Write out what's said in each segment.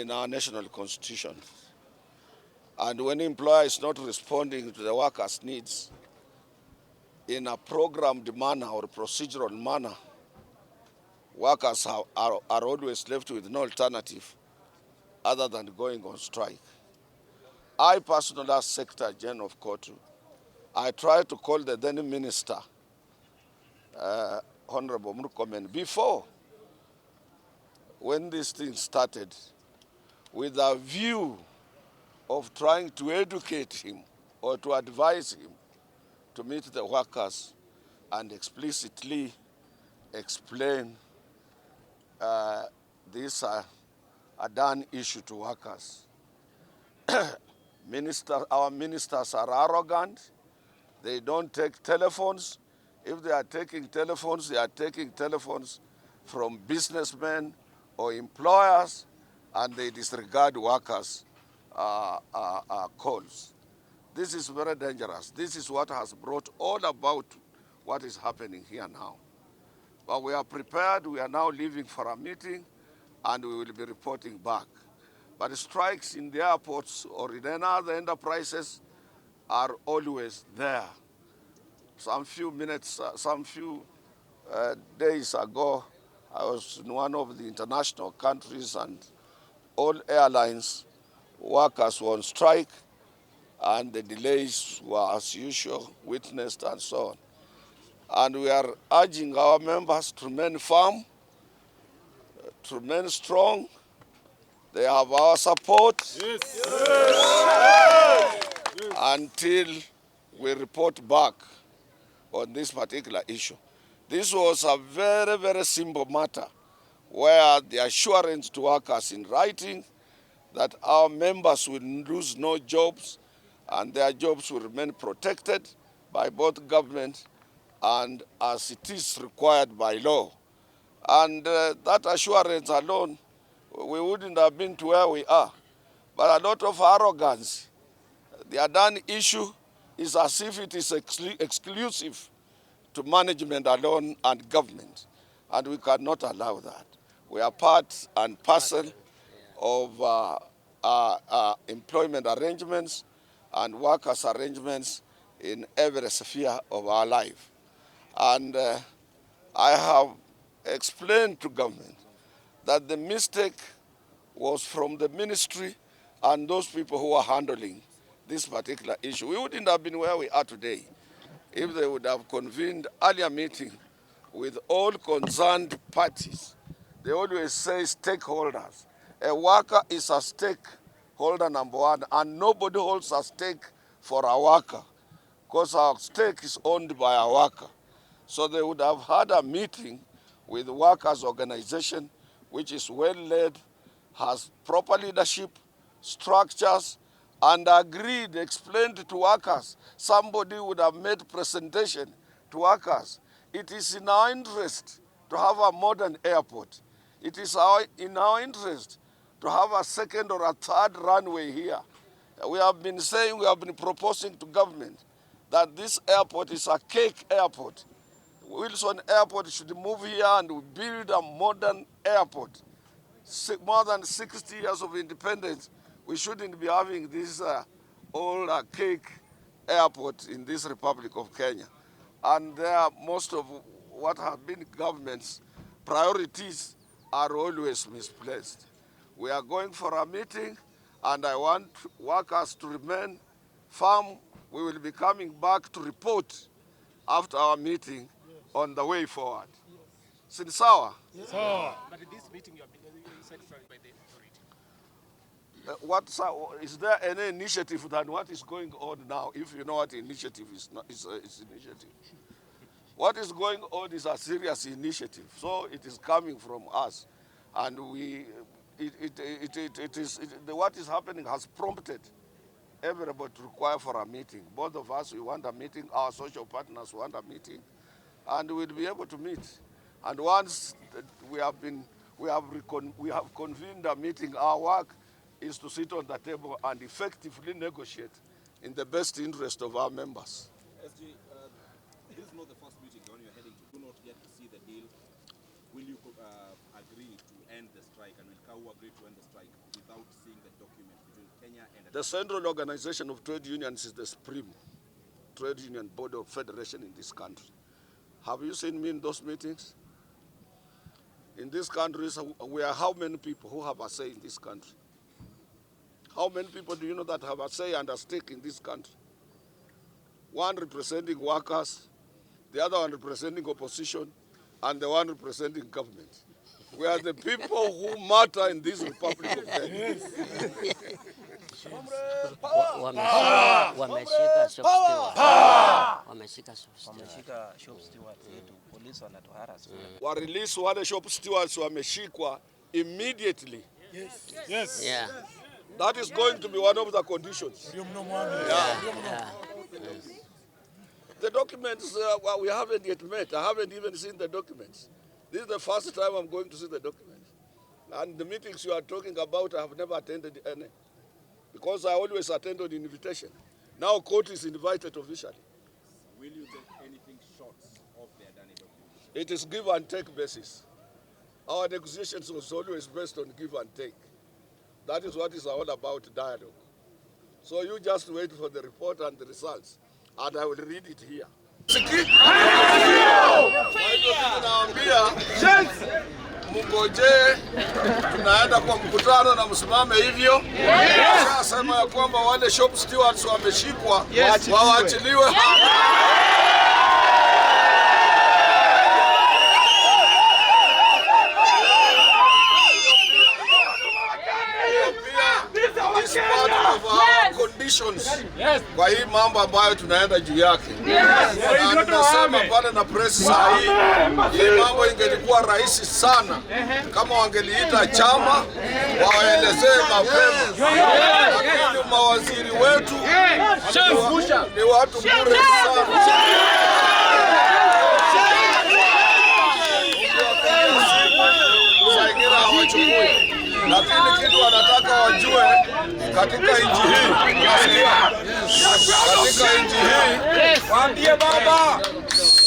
in our national constitution. And when employer is not responding to the workers' needs in a programmed manner or procedural manner, workers are always left with no alternative other than going on strike. I personally, as Secretary General of Kotu, I tried to call the then minister, Honorable Murkomen, before when this thing started, with a view of trying to educate him or to advise him to meet the workers and explicitly explain this Adani issue to workers. Our ministers are arrogant. They don't take telephones. If they are taking telephones, they are taking telephones from businessmen or employers, and they disregard workers' calls. This is very dangerous. This is what has brought all about what is happening here now. But we are prepared. We are now leaving for a meeting, and we will be reporting back. But strikes in the airports or in any other enterprises are always there. Some few days ago, I was in one of the international countries, and all airlines workers were on strike, and the delays were, as usual, witnessed and so on. And we are urging our members to remain firm, to remain strong. They have our support. Yes. Yes. Until we report back on this particular issue. This was a very, very simple matter where the assurance to workers in writing that our members will lose no jobs and their jobs will remain protected by both government and as it is required by law. And that assurance alone, we wouldn't have been to where we are. But a lot of arrogance. The Adani issue is as if it is exclusive to management alone and government, and we cannot allow that. We are part and parcel of employment arrangements and workers' arrangements in every sphere of our life. And I have explained to government that the mistake was from the ministry and those people who are handling this particular issue. We wouldn't have been where we are today if they would have convened earlier meeting with all concerned parties. They always say stakeholders. A worker is a stakeholder number one, and nobody holds a stake for a worker because our stake is owned by a worker. So they would have had a meeting with the workers' organization, which is well-led, has proper leadership, structures, and agreed, explained to workers. Somebody would have made presentation to workers. It is in our interest to have a modern airport. It is in our interest to have a second or a third runway here. We have been saying, we have been proposing to government that this airport is a cake airport. Wilson Airport should move here and we build a modern airport. More than 60 years of independence, we shouldn't be having this old cake airport in this Republic of Kenya. And most of what have been government's priorities are always misplaced. We are going for a meeting, and I want workers to remain firm. We will be coming back to report after our meeting on the way forward. Sinsawa? Yes. But at this meeting, you have been satisfied by the authority. Is there any initiative than what is going on now? If you know what initiative is, initiative. What is going on is a serious initiative. So it is coming from us, and what is happening has prompted everybody to require for a meeting. Both of us, we want a meeting. Our social partners want a meeting, and we'll be able to meet. And once we have convened a meeting, our work is to sit on the table and effectively negotiate in the best interest of our members. SG, this is not the first meeting when you're heading to. Do not yet see the deal. will you agree to end the strike, and will KAU agree to end the strike without seeing the document between Kenya and Adani? The Central Organization of Trade Unions is the supreme trade union body of federation in this country. Have you seen me in those meetings? In these countries, we are how many people who have a say in this country? How many people do you know that have a say and a stake in this country? One representing workers, the other one representing opposition, and the one representing government. We are the people who matter in this Republic of Kenya. Wameshika shop stewards yetu, polisi wanatuharass. Release wale shop stewards wameshikwa immediately. Yes. Yeah. That is going to be one of the conditions. The documents we haven't yet met. I haven't even seen the documents. This is the first time I'm going to see the documents. And the meetings you are talking about, I have never attended any. Because I always attend on invitation. Now court is invited officially. Will you take anything short of the Adani document? It is give and take basis. Our negotiations was always based on give and take. That is what is all about dialogue. So you just wait for the report and the results, and I will read it here. Mngoje, tunaenda kwa mkutano na msimame hivyo. Sema ya kwamba wale shop stewards wameshikwa, waachiliwe. It's part of our conditions. Kwa hii mambo ambayo tunaenda juu yake. Na tunasema pale na press saa hii mambo ingelikuwa rahisi sana kama wangeliita chama waelezee mapema. Lakini mawaziri wetu ni watu bure sana. Lakini kitu wanataka wajue katika nchi hii, waambie baba,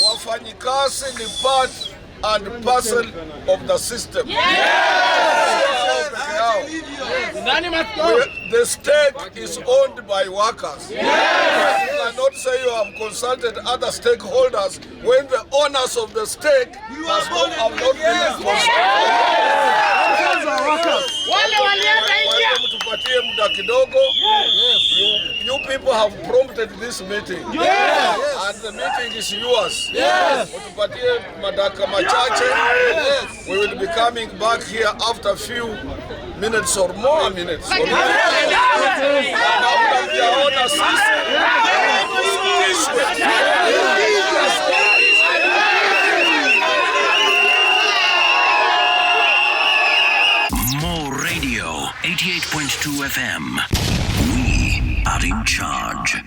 wafanyikazi ni part and parcel of the system. The state is owned by workers. You cannot say you have consulted other stakeholders when the owners of the stake have not been consulted. Tupatie muda kidogo. You people have prompted this meeting. And the meeting is yours. Tupatie madaka machache. We will be coming back here after a few minutes or more minutes. More Radio 88.2 FM. We are in charge.